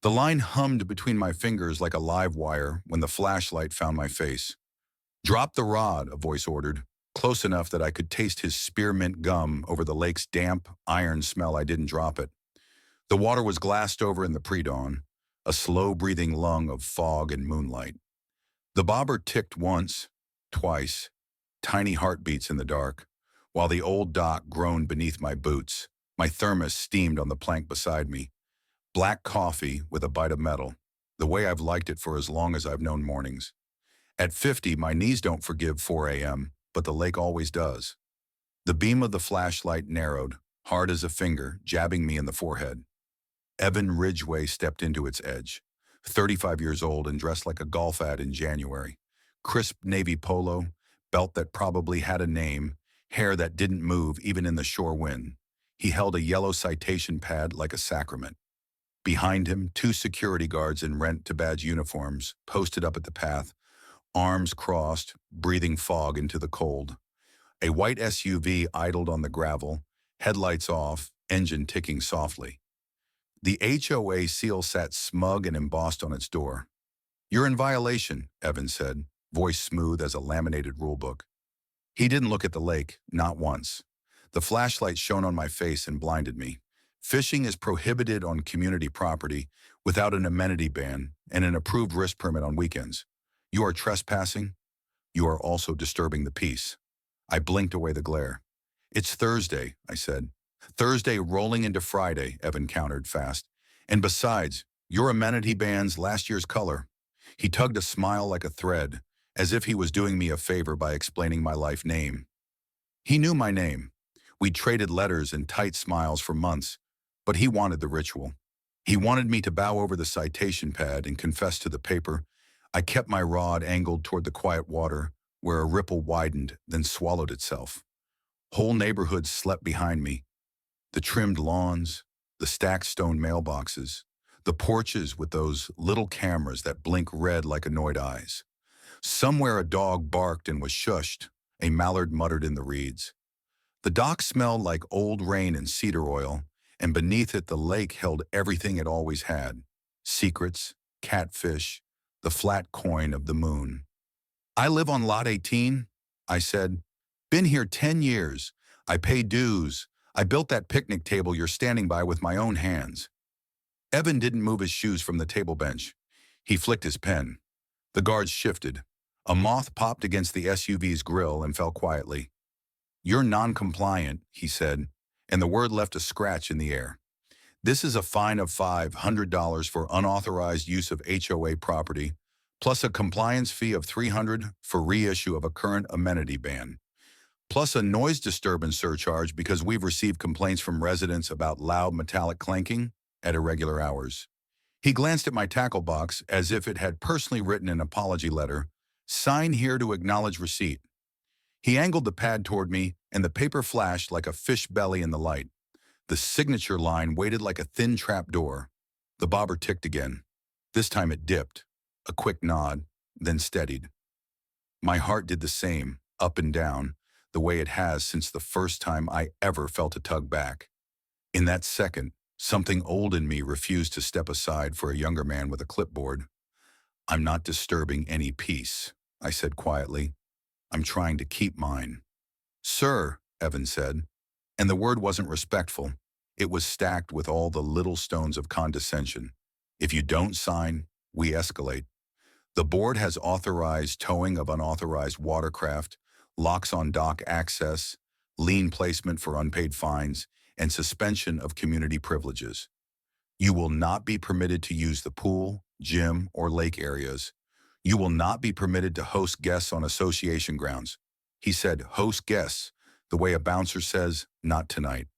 The line hummed between my fingers like a live wire when the flashlight found my face. "Drop the rod," a voice ordered, close enough that I could taste his spearmint gum over the lake's damp, iron smell. I didn't drop it. The water was glassed over in the pre-dawn, a slow-breathing lung of fog and moonlight. The bobber ticked once, twice, tiny heartbeats in the dark, while the old dock groaned beneath my boots. My thermos steamed on the plank beside me. Black coffee with a bite of metal, the way I've liked it for as long as I've known mornings. At 50, my knees don't forgive 4 a.m., but the lake always does. The beam of the flashlight narrowed, hard as a finger, jabbing me in the forehead. Evan Ridgway stepped into its edge, 35 years old and dressed like a golf ad in January. Crisp navy polo, belt that probably had a name, hair that didn't move even in the shore wind. He held a yellow citation pad like a sacrament. Behind him, two security guards in rent-to-badge uniforms posted up at the path, arms crossed, breathing fog into the cold. A white SUV idled on the gravel, headlights off, engine ticking softly. The HOA seal sat smug and embossed on its door. "You're in violation," Evan said, voice smooth as a laminated rulebook. He didn't look at the lake, not once. The flashlight shone on my face and blinded me. Fishing is prohibited on community property without an amenity ban and an approved risk permit on weekends. You are trespassing. You are also disturbing the peace. I blinked away the glare. "It's Thursday," I said. "Thursday rolling into Friday," Evan countered fast. "And besides, your amenity ban's last year's color." He tugged a smile like a thread, as if he was doing me a favor by explaining my life name. He knew my name. We'd traded letters and tight smiles for months, but he wanted the ritual. He wanted me to bow over the citation pad and confess to the paper. I kept my rod angled toward the quiet water, where a ripple widened, then swallowed itself. Whole neighborhoods slept behind me. The trimmed lawns, the stacked stone mailboxes, the porches with those little cameras that blink red like annoyed eyes. Somewhere a dog barked and was shushed, a mallard muttered in the reeds. The dock smelled like old rain and cedar oil, and beneath it the lake held everything it always had: secrets, catfish, the flat coin of the moon. "I live on Lot 18, I said. "Been here 10 years. I pay dues. I built that picnic table you're standing by with my own hands." Evan didn't move his shoes from the table bench. He flicked his pen. The guards shifted. A moth popped against the SUV's grill and fell quietly. "You're non-compliant," he said, and the word left a scratch in the air. "This is a fine of $500 for unauthorized use of HOA property, plus a compliance fee of $300 for reissue of a current amenity ban, plus a noise disturbance surcharge because we've received complaints from residents about loud metallic clanking at irregular hours." He glanced at my tackle box as if it had personally written an apology letter. "Sign here to acknowledge receipt." He angled the pad toward me, and the paper flashed like a fish belly in the light. The signature line waited like a thin trapdoor. The bobber ticked again. This time it dipped. A quick nod, then steadied. My heart did the same, up and down, the way it has since the first time I ever felt a tug back. In that second, something old in me refused to step aside for a younger man with a clipboard. "I'm not disturbing any peace," I said quietly. "I'm trying to keep mine." "Sir," Evan said, and the word wasn't respectful. It was stacked with all the little stones of condescension. "If you don't sign, we escalate. The board has authorized towing of unauthorized watercraft, locks on dock access, lien placement for unpaid fines, and suspension of community privileges. You will not be permitted to use the pool, gym, or lake areas. You will not be permitted to host guests on association grounds." He said, "host guests," the way a bouncer says, "not tonight."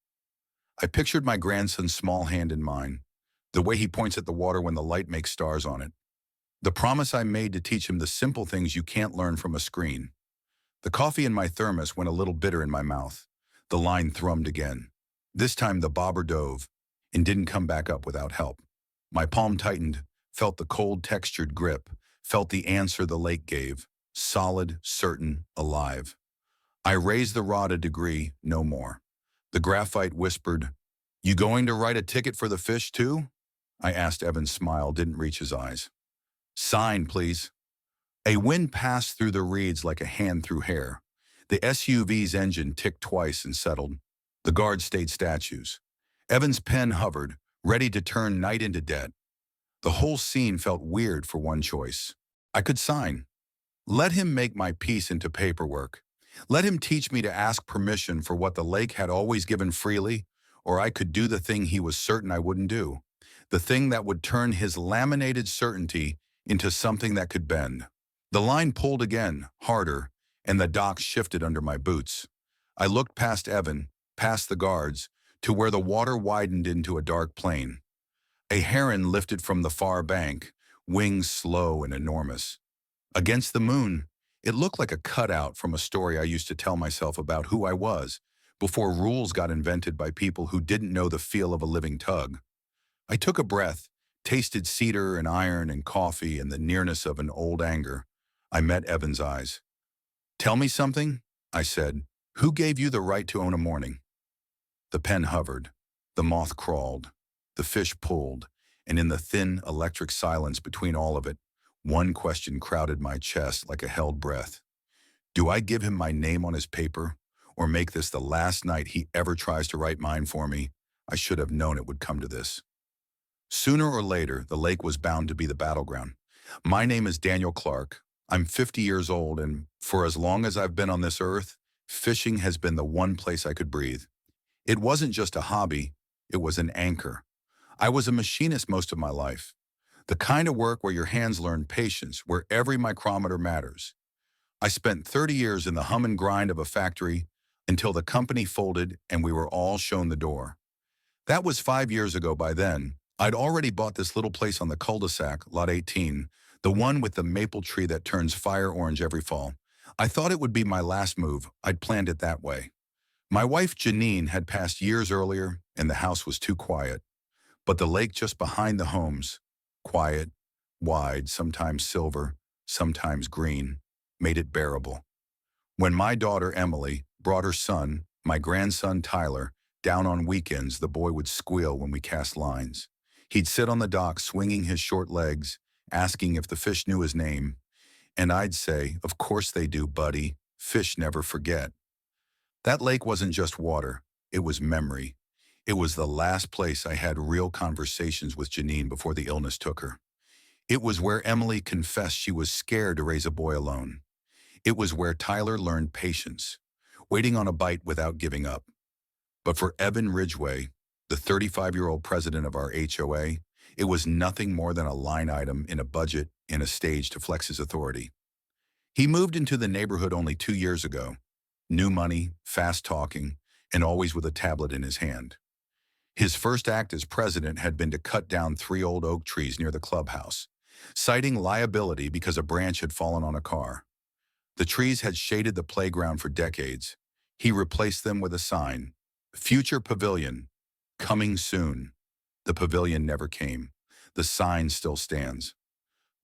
I pictured my grandson's small hand in mine, the way he points at the water when the light makes stars on it. The promise I made to teach him the simple things you can't learn from a screen. The coffee in my thermos went a little bitter in my mouth. The line thrummed again. This time the bobber dove and didn't come back up without help. My palm tightened, felt the cold textured grip, felt the answer the lake gave, solid, certain, alive. I raised the rod a degree, no more. The graphite whispered, "You going to write a ticket for the fish too?" I asked. Evan's smile didn't reach his eyes. Sign, please. A wind passed through the reeds like a hand through hair. The SUV's engine ticked twice and settled. The guards stayed statues. Evan's pen hovered, ready to turn night into debt. The whole scene felt weird for one choice. I could sign. Let him make my peace into paperwork. Let him teach me to ask permission for what the lake had always given freely, or I could do the thing he was certain I wouldn't do. The thing that would turn his laminated certainty into something that could bend. The line pulled again, harder, and the dock shifted under my boots. I looked past Evan, past the guards, to where the water widened into a dark plain. A heron lifted from the far bank, wings slow and enormous. Against the moon, it looked like a cutout from a story I used to tell myself about who I was, before rules got invented by people who didn't know the feel of a living tug. I took a breath, tasted cedar and iron and coffee and the nearness of an old anger. I met Evan's eyes. Tell me something, I said. Who gave you the right to own a morning? The pen hovered. The moth crawled. The fish pulled. And in the thin electric silence between all of it, one question crowded my chest like a held breath. Do I give him my name on his paper, or make this the last night he ever tries to write mine for me? I should have known it would come to this. Sooner or later, the lake was bound to be the battleground. My name is Daniel Clark. I'm 50 years old, and for as long as I've been on this earth, fishing has been the one place I could breathe. It wasn't just a hobby, it was an anchor. I was a machinist most of my life. The kind of work where your hands learn patience, where every micrometer matters. I spent 30 years in the hum and grind of a factory until the company folded and we were all shown the door. That was 5 years ago by then. I'd already bought this little place on the cul-de-sac, lot 18, the one with the maple tree that turns fire orange every fall. I thought it would be my last move. I'd planned it that way. My wife Janine had passed years earlier and the house was too quiet. But the lake just behind the homes, quiet, wide, sometimes silver, sometimes green, made it bearable. When my daughter Emily brought her son, my grandson Tyler, down on weekends, the boy would squeal when we cast lines. He'd sit on the dock swinging his short legs, asking if the fish knew his name. And I'd say, of course they do, buddy. Fish never forget. That lake wasn't just water, it was memory. It was the last place I had real conversations with Janine before the illness took her. It was where Emily confessed she was scared to raise a boy alone. It was where Tyler learned patience, waiting on a bite without giving up. But for Evan Ridgway, the 35-year-old president of our HOA, it was nothing more than a line item in a budget and a stage to flex his authority. He moved into the neighborhood only 2 years ago. New money, fast talking, and always with a tablet in his hand. His first act as president had been to cut down 3 old oak trees near the clubhouse, citing liability because a branch had fallen on a car. The trees had shaded the playground for decades. He replaced them with a sign, Future Pavilion, coming soon. The pavilion never came. The sign still stands.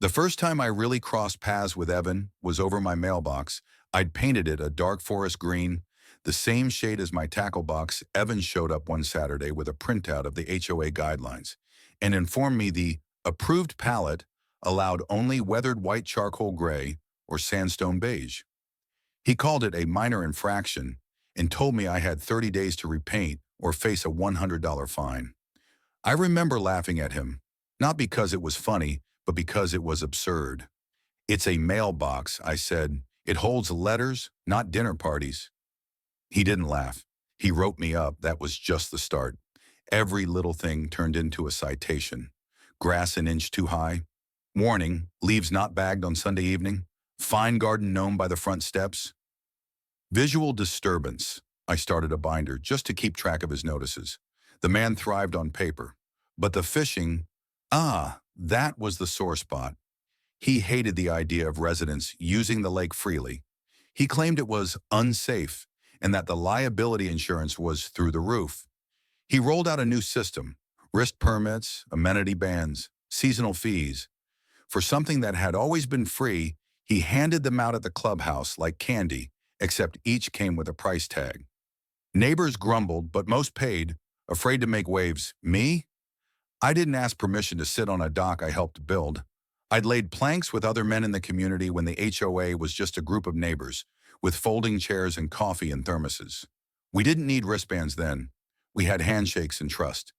The first time I really crossed paths with Evan was over my mailbox. I'd painted it a dark forest green, the same shade as my tackle box. Evan showed up one Saturday with a printout of the HOA guidelines and informed me the approved palette allowed only weathered white charcoal gray or sandstone beige. He called it a minor infraction and told me I had 30 days to repaint or face a $100 fine. I remember laughing at him, not because it was funny, but because it was absurd. It's a mailbox, I said. It holds letters, not dinner parties. He didn't laugh. He wrote me up. That was just the start. Every little thing turned into a citation. Grass an inch too high. Warning, leaves not bagged on Sunday evening. Fine garden gnome by the front steps. Visual disturbance. I started a binder just to keep track of his notices. The man thrived on paper. But the fishing, that was the sore spot. He hated the idea of residents using the lake freely. He claimed it was unsafe and that the liability insurance was through the roof. He rolled out a new system, risk permits, amenity bans, seasonal fees. For something that had always been free, he handed them out at the clubhouse like candy, except each came with a price tag. Neighbors grumbled, but most paid, afraid to make waves. Me? I didn't ask permission to sit on a dock I helped build. I'd laid planks with other men in the community when the HOA was just a group of neighbors, with folding chairs and coffee and thermoses. We didn't need wristbands then. We had handshakes and trust.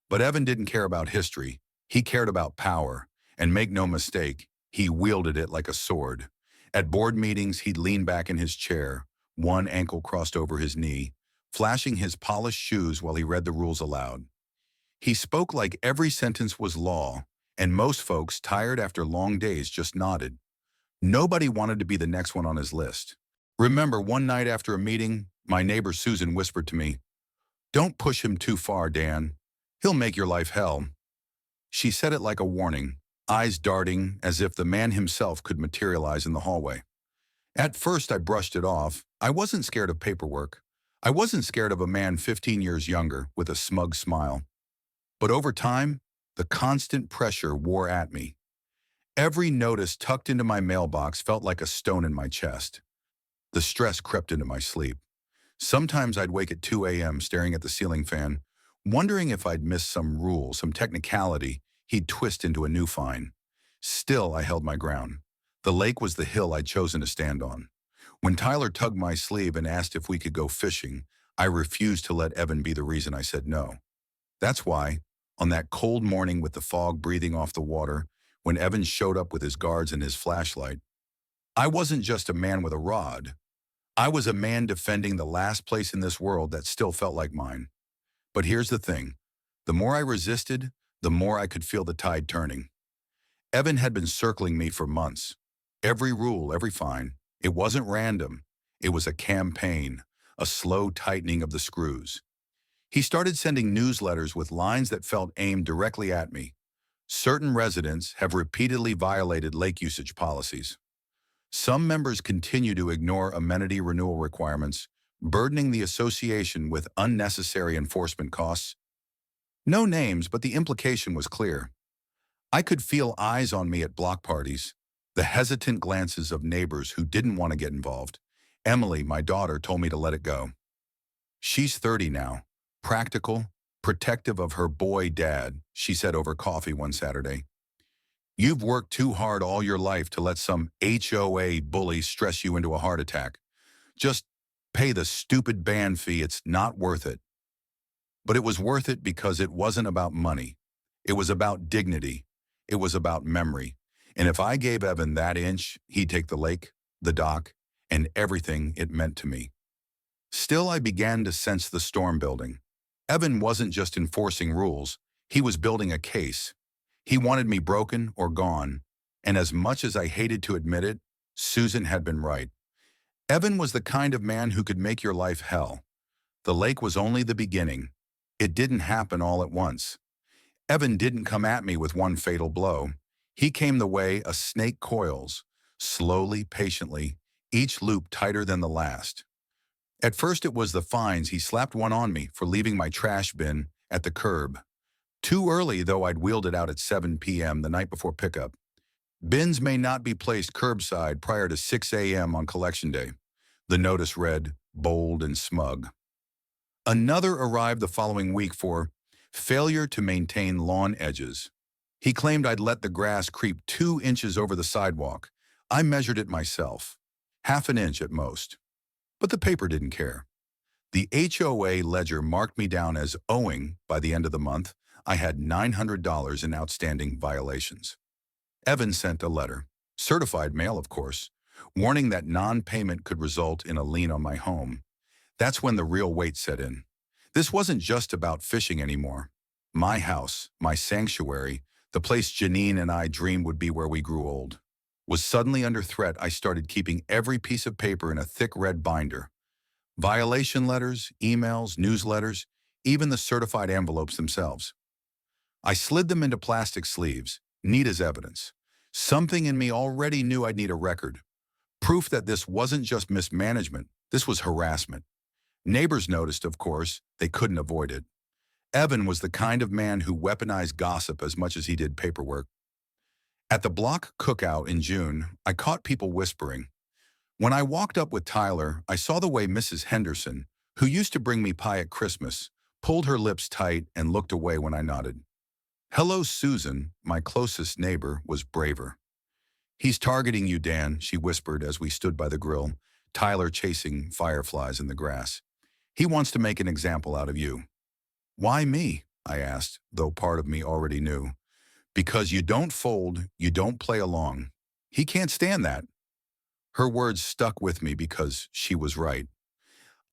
But Evan didn't care about history. He cared about power. And make no mistake, he wielded it like a sword. At board meetings, he'd lean back in his chair, one ankle crossed over his knee, flashing his polished shoes while he read the rules aloud. He spoke like every sentence was law, and most folks, tired after long days, just nodded. Nobody wanted to be the next one on his list. Remember, one night after a meeting, my neighbor Susan whispered to me, "Don't push him too far, Dan. He'll make your life hell." She said it like a warning, eyes darting as if the man himself could materialize in the hallway. At first, I brushed it off. I wasn't scared of paperwork. I wasn't scared of a man 15 years younger with a smug smile. But over time, the constant pressure wore at me. Every notice tucked into my mailbox felt like a stone in my chest. The stress crept into my sleep. Sometimes I'd wake at 2 a.m. staring at the ceiling fan, wondering if I'd missed some rule, some technicality he'd twist into a new fine. Still, I held my ground. The lake was the hill I'd chosen to stand on. When Tyler tugged my sleeve and asked if we could go fishing, I refused to let Evan be the reason I said no. That's why, on that cold morning with the fog breathing off the water, when Evan showed up with his guards and his flashlight, I wasn't just a man with a rod. I was a man defending the last place in this world that still felt like mine. But here's the thing. The more I resisted, the more I could feel the tide turning. Evan had been circling me for months. Every rule, every fine. It wasn't random. It was a campaign, a slow tightening of the screws. He started sending newsletters with lines that felt aimed directly at me. Certain residents have repeatedly violated lake usage policies. Some members continue to ignore amenity renewal requirements, burdening the association with unnecessary enforcement costs. No names, but the implication was clear. I could feel eyes on me at block parties, the hesitant glances of neighbors who didn't want to get involved. Emily, my daughter, told me to let it go. She's 30 now, practical, protective of her boy dad, she said over coffee one Saturday. You've worked too hard all your life to let some HOA bully stress you into a heart attack. Just pay the stupid ban fee, it's not worth it. But it was worth it because it wasn't about money. It was about dignity. It was about memory. And if I gave Evan that inch, he'd take the lake, the dock, and everything it meant to me. Still, I began to sense the storm building. Evan wasn't just enforcing rules. He was building a case. He wanted me broken or gone. And as much as I hated to admit it, Susan had been right. Evan was the kind of man who could make your life hell. The lake was only the beginning. It didn't happen all at once. Evan didn't come at me with one fatal blow. He came the way a snake coils, slowly, patiently, each loop tighter than the last. At first it was the fines. He slapped one on me for leaving my trash bin at the curb. Too early, though I'd wheeled it out at 7 p.m. the night before pickup. Bins may not be placed curbside prior to 6 a.m. on collection day. The notice read, bold and smug. Another arrived the following week for failure to maintain lawn edges. He claimed I'd let the grass creep 2 inches over the sidewalk. I measured it myself, half an inch at most. But the paper didn't care. The HOA ledger marked me down as owing by the end of the month. I had $900 in outstanding violations. Evan sent a letter, certified mail of course, warning that non-payment could result in a lien on my home. That's when the real weight set in. This wasn't just about fishing anymore. My house, my sanctuary, the place Janine and I dreamed would be where we grew old, was suddenly under threat. I started keeping every piece of paper in a thick red binder. Violation letters, emails, newsletters, even the certified envelopes themselves. I slid them into plastic sleeves, neat as evidence. Something in me already knew I'd need a record. Proof that this wasn't just mismanagement, this was harassment. Neighbors noticed, of course, they couldn't avoid it. Evan was the kind of man who weaponized gossip as much as he did paperwork. At the block cookout in June, I caught people whispering. When I walked up with Tyler, I saw the way Mrs. Henderson, who used to bring me pie at Christmas, pulled her lips tight and looked away when I nodded. Hello, Susan, my closest neighbor, was braver. He's targeting you, Dan, she whispered as we stood by the grill, Tyler chasing fireflies in the grass. He wants to make an example out of you. Why me? I asked, though part of me already knew. Because you don't fold, you don't play along. He can't stand that. Her words stuck with me because she was right.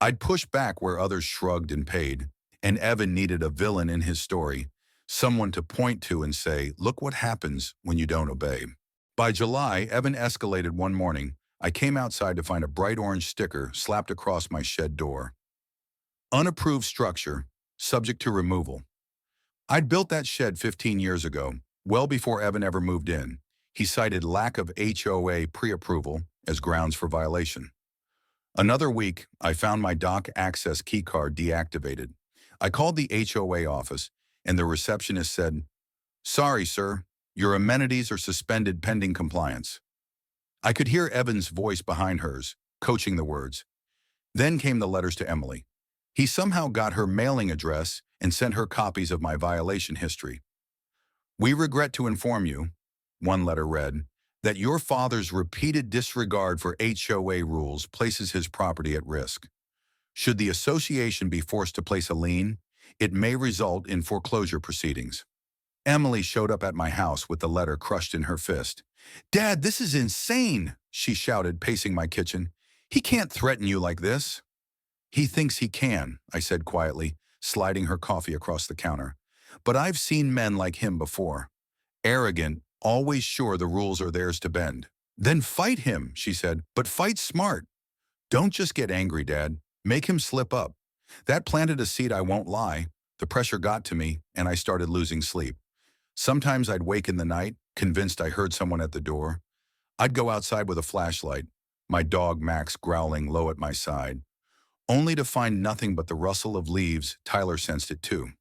I'd pushed back where others shrugged and paid, and Evan needed a villain in his story, someone to point to and say, look what happens when you don't obey. By July, Evan escalated one morning. I came outside to find a bright orange sticker slapped across my shed door. Unapproved structure, subject to removal. I'd built that shed 15 years ago, well before Evan ever moved in. He cited lack of HOA pre-approval as grounds for violation. Another week, I found my dock access keycard deactivated. I called the HOA office, and the receptionist said, sorry, sir, your amenities are suspended pending compliance. I could hear Evan's voice behind hers, coaching the words. Then came the letters to Emily. He somehow got her mailing address and sent her copies of my violation history. We regret to inform you, one letter read, that your father's repeated disregard for HOA rules places his property at risk. Should the association be forced to place a lien, it may result in foreclosure proceedings. Emily showed up at my house with the letter crushed in her fist. Dad, this is insane, she shouted, pacing my kitchen. He can't threaten you like this. He thinks he can, I said quietly, sliding her coffee across the counter. But I've seen men like him before. Arrogant, always sure the rules are theirs to bend. Then fight him, she said, but fight smart. Don't just get angry, Dad. Make him slip up. That planted a seed, I won't lie. The pressure got to me, and I started losing sleep. Sometimes I'd wake in the night, convinced I heard someone at the door. I'd go outside with a flashlight, my dog Max growling low at my side, only to find nothing but the rustle of leaves. Tyler sensed it too.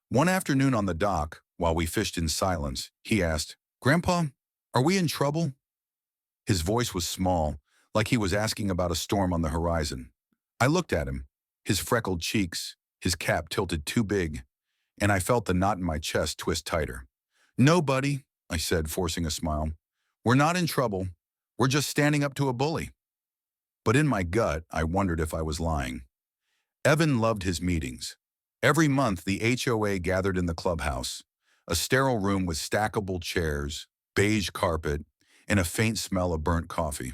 One afternoon on the dock, while we fished in silence, he asked, Grandpa, are we in trouble? His voice was small, like he was asking about a storm on the horizon. I looked at him, his freckled cheeks, his cap tilted too big, and I felt the knot in my chest twist tighter. No, buddy, I said, forcing a smile. We're not in trouble. We're just standing up to a bully. But in my gut, I wondered if I was lying. Evan loved his meetings. Every month, the HOA gathered in the clubhouse, a sterile room with stackable chairs, beige carpet, and a faint smell of burnt coffee.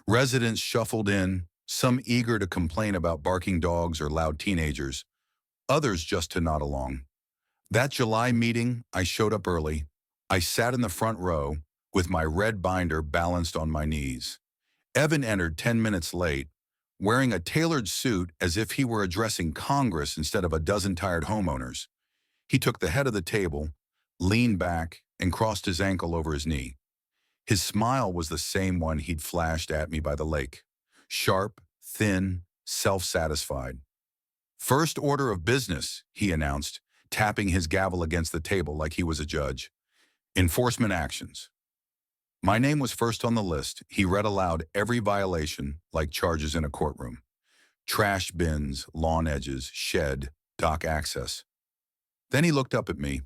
Residents shuffled in, some eager to complain about barking dogs or loud teenagers, others just to nod along. That July meeting, I showed up early. I sat in the front row with my red binder balanced on my knees. Evan entered 10 minutes late, wearing a tailored suit as if he were addressing Congress instead of a dozen tired homeowners. He took the head of the table, leaned back, and crossed his ankle over his knee. His smile was the same one he'd flashed at me by the lake. Sharp, thin, self-satisfied. First order of business, he announced, tapping his gavel against the table like he was a judge. Enforcement actions. My name was first on the list. He read aloud every violation like charges in a courtroom. Trash bins, lawn edges, shed, dock access. Then he looked up at me.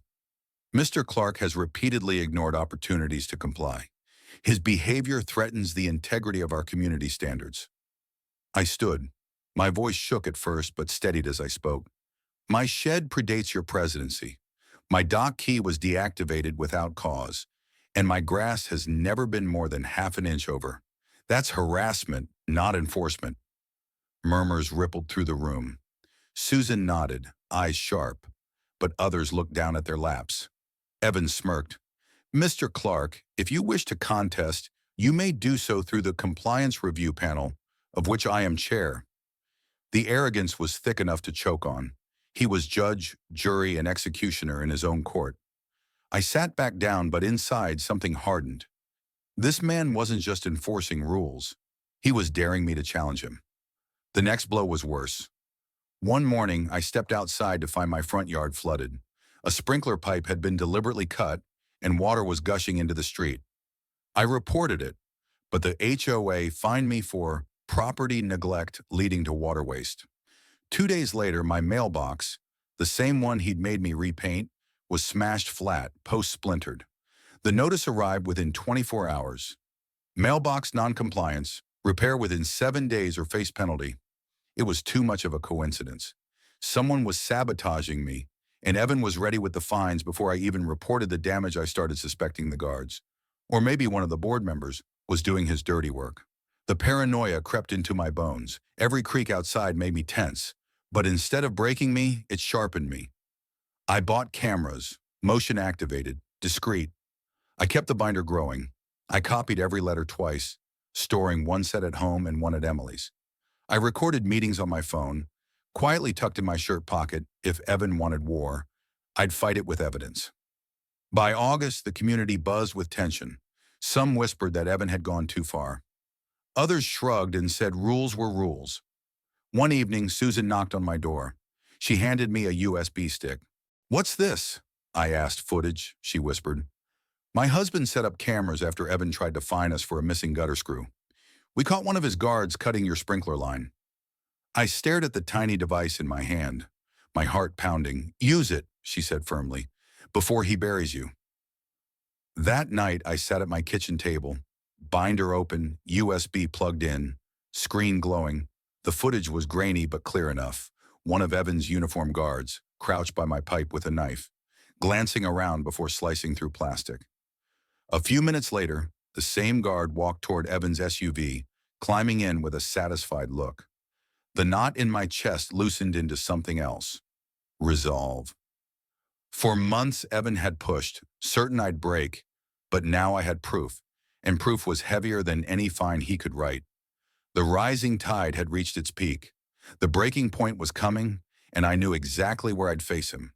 Mr. Clark has repeatedly ignored opportunities to comply. His behavior threatens the integrity of our community standards. I stood. My voice shook at first, but steadied as I spoke. My shed predates your presidency. My dock key was deactivated without cause, and my grass has never been more than half an inch over. That's harassment, not enforcement. Murmurs rippled through the room. Susan nodded, eyes sharp, but others looked down at their laps. Evan smirked. Mr. Clark, if you wish to contest, you may do so through the Compliance Review Panel, of which I am chair. The arrogance was thick enough to choke on. He was judge, jury, and executioner in his own court. I sat back down, but inside something hardened. This man wasn't just enforcing rules. He was daring me to challenge him. The next blow was worse. One morning, I stepped outside to find my front yard flooded. A sprinkler pipe had been deliberately cut, and water was gushing into the street. I reported it, but the HOA fined me for property neglect leading to water waste. 2 days later, my mailbox, the same one he'd made me repaint, was smashed flat, post splintered. The notice arrived within 24 hours. Mailbox noncompliance, repair within 7 days or face penalty. It was too much of a coincidence. Someone was sabotaging me, and Evan was ready with the fines before I even reported the damage. I started suspecting the guards. Or maybe one of the board members was doing his dirty work. The paranoia crept into my bones. Every creak outside made me tense, but instead of breaking me, it sharpened me. I bought cameras, motion activated, discreet. I kept the binder growing. I copied every letter twice, storing one set at home and one at Emily's. I recorded meetings on my phone, quietly tucked in my shirt pocket. If Evan wanted war, I'd fight it with evidence. By August, the community buzzed with tension. Some whispered that Evan had gone too far. Others shrugged and said rules were rules. One evening, Susan knocked on my door. She handed me a USB stick. "What's this?" I asked. "Footage," she whispered. "My husband set up cameras after Evan tried to fine us for a missing gutter screw. We caught one of his guards cutting your sprinkler line." I stared at the tiny device in my hand, my heart pounding. "Use it," she said firmly, "before he buries you." That night, I sat at my kitchen table, binder open, USB plugged in, screen glowing. The footage was grainy but clear enough. One of Evan's uniformed guards, crouched by my pipe with a knife, glancing around before slicing through plastic. A few minutes later, the same guard walked toward Evan's SUV, climbing in with a satisfied look. The knot in my chest loosened into something else. Resolve. For months, Evan had pushed, certain I'd break, but now I had proof, and proof was heavier than any fine he could write. The rising tide had reached its peak. The breaking point was coming, and I knew exactly where I'd face him.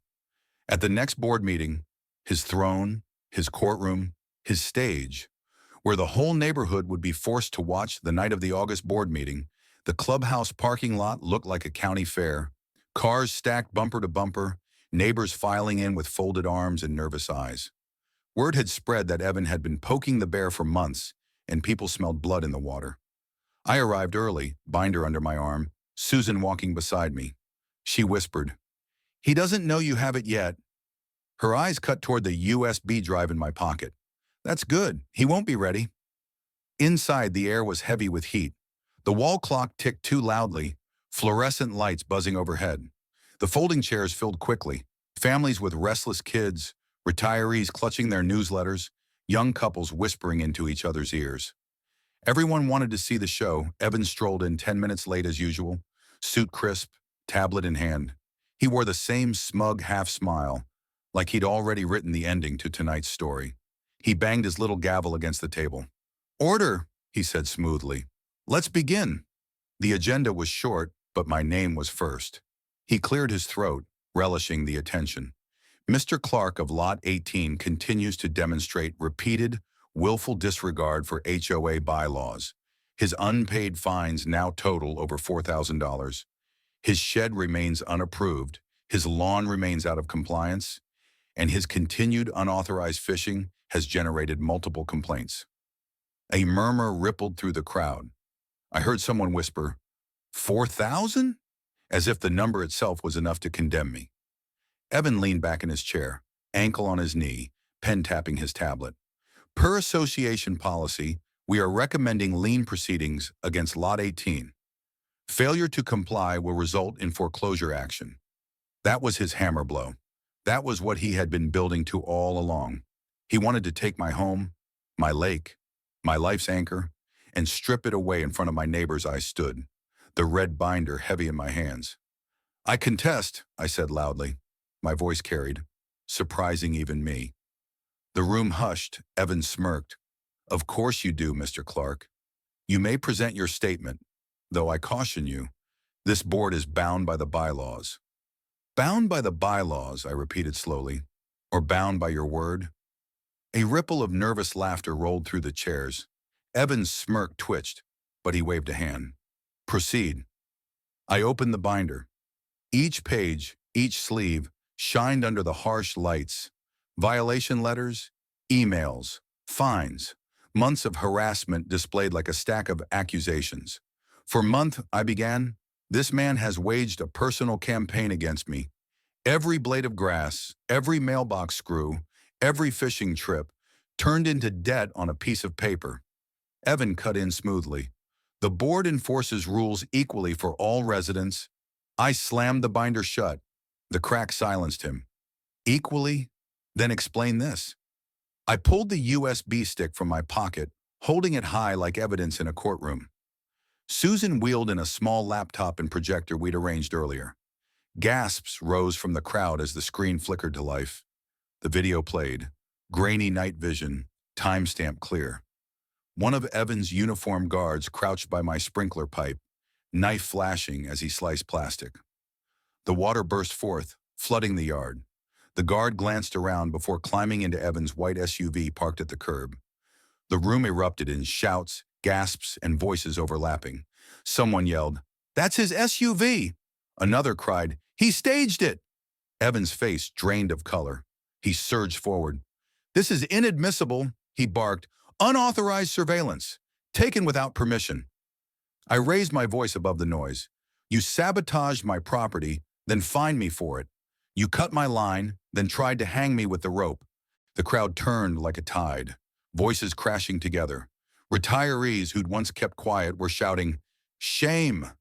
At the next board meeting, his throne, his courtroom, his stage, where the whole neighborhood would be forced to watch the night of the August board meeting, the clubhouse parking lot looked like a county fair. Cars stacked bumper to bumper, neighbors filing in with folded arms and nervous eyes. Word had spread that Evan had been poking the bear for months, and people smelled blood in the water. I arrived early, binder under my arm, Susan walking beside me. She whispered, "He doesn't know you have it yet." Her eyes cut toward the USB drive in my pocket. "That's good. He won't be ready." Inside, the air was heavy with heat. The wall clock ticked too loudly, fluorescent lights buzzing overhead. The folding chairs filled quickly, families with restless kids, retirees clutching their newsletters, young couples whispering into each other's ears. Everyone wanted to see the show. Evan strolled in 10 minutes late as usual, suit crisp, tablet in hand. He wore the same smug half smile, like he'd already written the ending to tonight's story. He banged his little gavel against the table. "Order," he said smoothly. "Let's begin." The agenda was short, but my name was first. He cleared his throat, relishing the attention. "Mr. Clark of Lot 18 continues to demonstrate repeated, willful disregard for HOA bylaws. His unpaid fines now total over $4,000. His shed remains unapproved, his lawn remains out of compliance, and his continued unauthorized fishing has generated multiple complaints." A murmur rippled through the crowd. I heard someone whisper, "4,000?" as if the number itself was enough to condemn me. Evan leaned back in his chair, ankle on his knee, pen tapping his tablet. "Per association policy, we are recommending lien proceedings against Lot 18. Failure to comply will result in foreclosure action." That was his hammer blow. That was what he had been building to all along. He wanted to take my home, my lake, my life's anchor, and strip it away in front of my neighbors. I stood, the red binder heavy in my hands. "I contest," I said loudly. My voice carried, surprising even me. The room hushed. Evan smirked. "Of course you do, Mr. Clark. You may present your statement, though I caution you, this board is bound by the bylaws." "Bound by the bylaws," I repeated slowly, "or bound by your word?" A ripple of nervous laughter rolled through the chairs. Evan's smirk twitched, but he waved a hand. "Proceed." I opened the binder. Each page, each sleeve, shined under the harsh lights. Violation letters, emails, fines, months of harassment displayed like a stack of accusations. "For month," I began, "this man has waged a personal campaign against me. Every blade of grass, every mailbox screw, every fishing trip turned into debt on a piece of paper. Evan cut in smoothly. The board enforces rules equally for all residents. I slammed the binder shut. The crack silenced him. Equally? Then explain this. I pulled the USB stick from my pocket, holding it high like evidence in a courtroom. Susan wheeled in a small laptop and projector we'd arranged earlier. Gasps rose from the crowd as the screen flickered to life. The video played. Grainy night vision, timestamp clear. One of Evan's uniformed guards crouched by my sprinkler pipe, knife flashing as he sliced plastic. The water burst forth, flooding the yard. The guard glanced around before climbing into Evan's white SUV parked at the curb. The room erupted in shouts, gasps, and voices overlapping. Someone yelled, "That's his SUV!" Another cried, "He staged it!" Evan's face drained of color. He surged forward. "This is inadmissible," he barked. "Unauthorized surveillance. Taken without permission." I raised my voice above the noise. "You sabotaged my property, then fined me for it. You cut my line, then tried to hang me with the rope." The crowd turned like a tide, voices crashing together. Retirees who'd once kept quiet were shouting, "Shame!"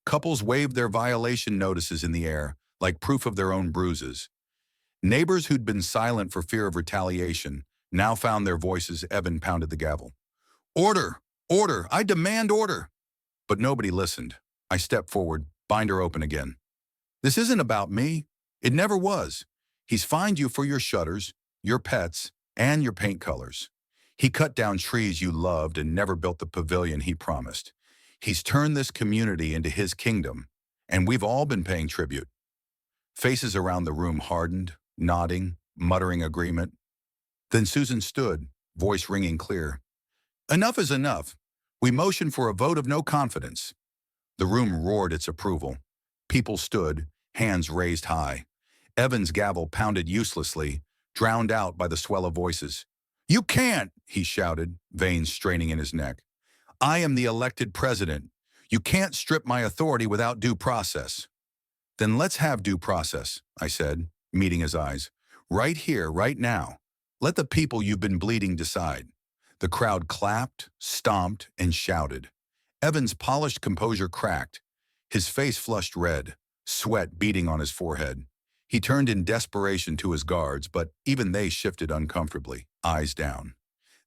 Couples waved their violation notices in the air, like proof of their own bruises. Neighbors who'd been silent for fear of retaliation now found their voices. Evan pounded the gavel. "Order! Order! I demand order!" But nobody listened. I stepped forward, binder open again. "This isn't about me. It never was. He's fined you for your shutters, your pets, and your paint colors. He cut down trees you loved and never built the pavilion he promised. He's turned this community into his kingdom, and we've all been paying tribute." Faces around the room hardened, nodding, muttering agreement. Then Susan stood, voice ringing clear. "Enough is enough. We motion for a vote of no confidence." The room roared its approval. People stood, hands raised high. Evan's gavel pounded uselessly, drowned out by the swell of voices. "You can't," he shouted, veins straining in his neck. "I am the elected president. You can't strip my authority without due process." "Then let's have due process," I said, meeting his eyes. "Right here, right now. Let the people you've been bleeding decide." The crowd clapped, stomped, and shouted. Evan's polished composure cracked. His face flushed red, sweat beading on his forehead. He turned in desperation to his guards, but even they shifted uncomfortably, eyes down.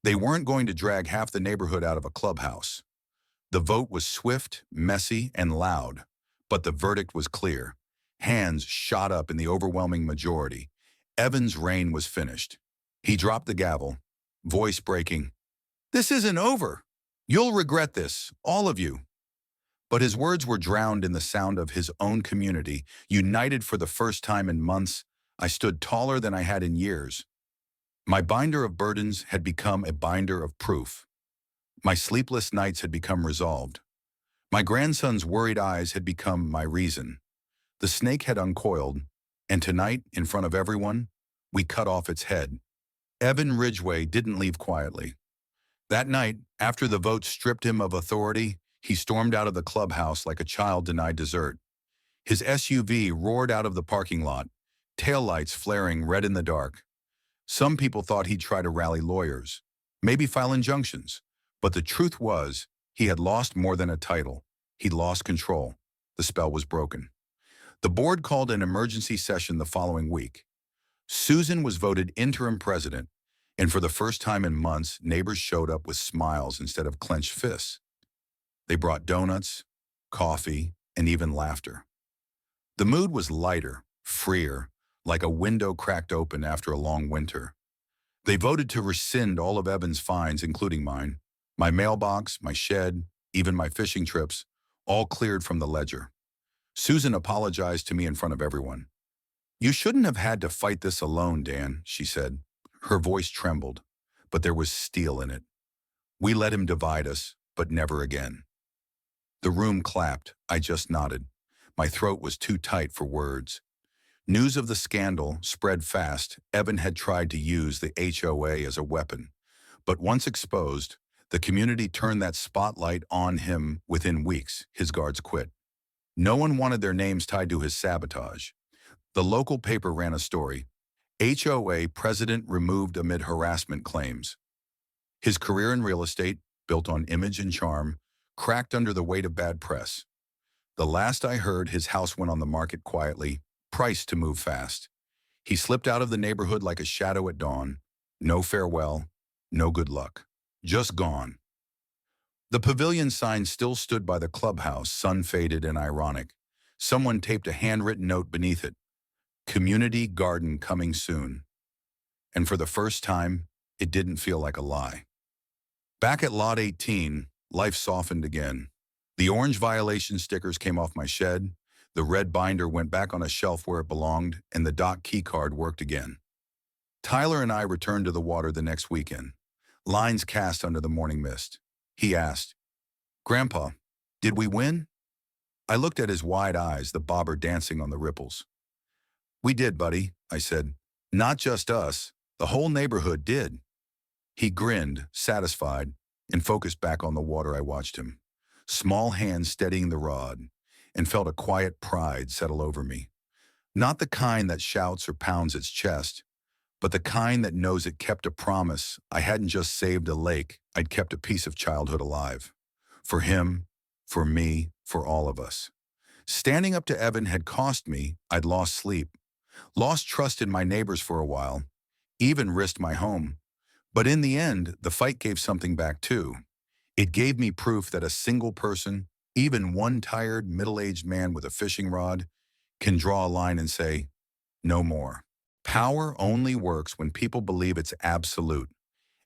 They weren't going to drag half the neighborhood out of a clubhouse. The vote was swift, messy, and loud, but the verdict was clear. Hands shot up in the overwhelming majority. Evan's reign was finished. He dropped the gavel, voice breaking. "This isn't over. You'll regret this, all of you." But his words were drowned in the sound of his own community. United for the first time in months, I stood taller than I had in years. My binder of burdens had become a binder of proof. My sleepless nights had become resolved. My grandson's worried eyes had become my reason. The snake had uncoiled, and tonight, in front of everyone, we cut off its head. Evan Ridgway didn't leave quietly. That night, after the vote stripped him of authority, he stormed out of the clubhouse like a child denied dessert. His SUV roared out of the parking lot, taillights flaring red in the dark. Some people thought he'd try to rally lawyers, maybe file injunctions. But the truth was, he had lost more than a title. He'd lost control. The spell was broken. The board called an emergency session the following week. Susan was voted interim president, and for the first time in months, neighbors showed up with smiles instead of clenched fists. They brought donuts, coffee, and even laughter. The mood was lighter, freer, like a window cracked open after a long winter. They voted to rescind all of Evan's fines, including mine. My mailbox, my shed, even my fishing trips, all cleared from the ledger. Susan apologized to me in front of everyone. "You shouldn't have had to fight this alone, Dan," she said. Her voice trembled, but there was steel in it. "We let him divide us, but never again." The room clapped. I just nodded. My throat was too tight for words. News of the scandal spread fast. Evan had tried to use the HOA as a weapon. But once exposed, the community turned that spotlight on him. Within weeks, his guards quit. No one wanted their names tied to his sabotage. The local paper ran a story. HOA president removed amid harassment claims. His career in real estate, built on image and charm, cracked under the weight of bad press. The last I heard, his house went on the market quietly, priced to move fast. He slipped out of the neighborhood like a shadow at dawn. No farewell, no good luck. Just gone. The pavilion sign still stood by the clubhouse, sun-faded and ironic. Someone taped a handwritten note beneath it. Community garden coming soon. And for the first time, it didn't feel like a lie. Back at Lot 18, life softened again. The orange violation stickers came off my shed, the red binder went back on a shelf where it belonged, and the dock key card worked again. Tyler and I returned to the water the next weekend, lines cast under the morning mist. He asked, "Grandpa, did we win?" I looked at his wide eyes, the bobber dancing on the ripples. "We did, buddy," I said. "Not just us, the whole neighborhood did." He grinned, satisfied, and focused back on the water. I watched him, small hands steadying the rod, and felt a quiet pride settle over me. Not the kind that shouts or pounds its chest, but the kind that knows it kept a promise. I hadn't just saved a lake, I'd kept a piece of childhood alive. For him, for me, for all of us. Standing up to Evan had cost me. I'd lost sleep, lost trust in my neighbors for a while, even risked my home. But in the end, the fight gave something back too. It gave me proof that a single person, even one tired, middle-aged man with a fishing rod, can draw a line and say, "No more." Power only works when people believe it's absolute.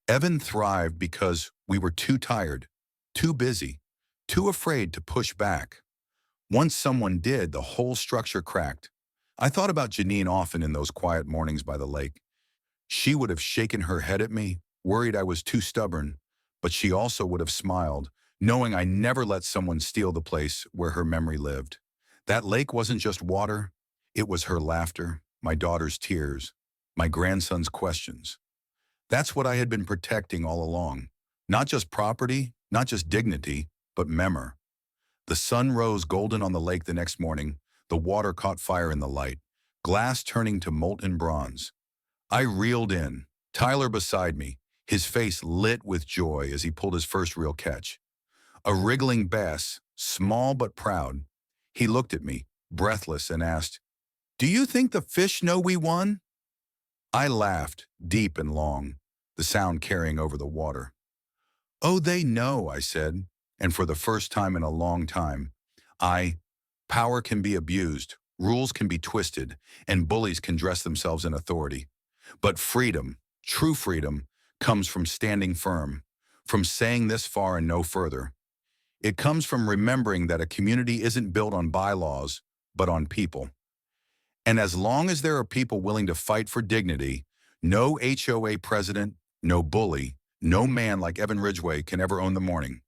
Evan thrived because we were too tired, too busy, too afraid to push back. Once someone did, the whole structure cracked. I thought about Janine often in those quiet mornings by the lake. She would have shaken her head at me, worried I was too stubborn, but she also would have smiled, knowing I never let someone steal the place where her memory lived. That lake wasn't just water, it was her laughter, my daughter's tears, my grandson's questions. That's what I had been protecting all along. Not just property, not just dignity, but memory. The sun rose golden on the lake the next morning. The water caught fire in the light, glass turning to molten bronze. I reeled in, Tyler beside me, his face lit with joy as he pulled his first real catch. A wriggling bass, small but proud. He looked at me, breathless, and asked, "Do you think the fish know we won?" I laughed, deep and long, the sound carrying over the water. "Oh, they know," I said, and for the first time in a long time, power can be abused, rules can be twisted, and bullies can dress themselves in authority. But freedom, true freedom, comes from standing firm, from saying this far and no further. It comes from remembering that a community isn't built on bylaws, but on people. And as long as there are people willing to fight for dignity, no HOA president, no bully, no man like Evan Ridgway can ever own the morning.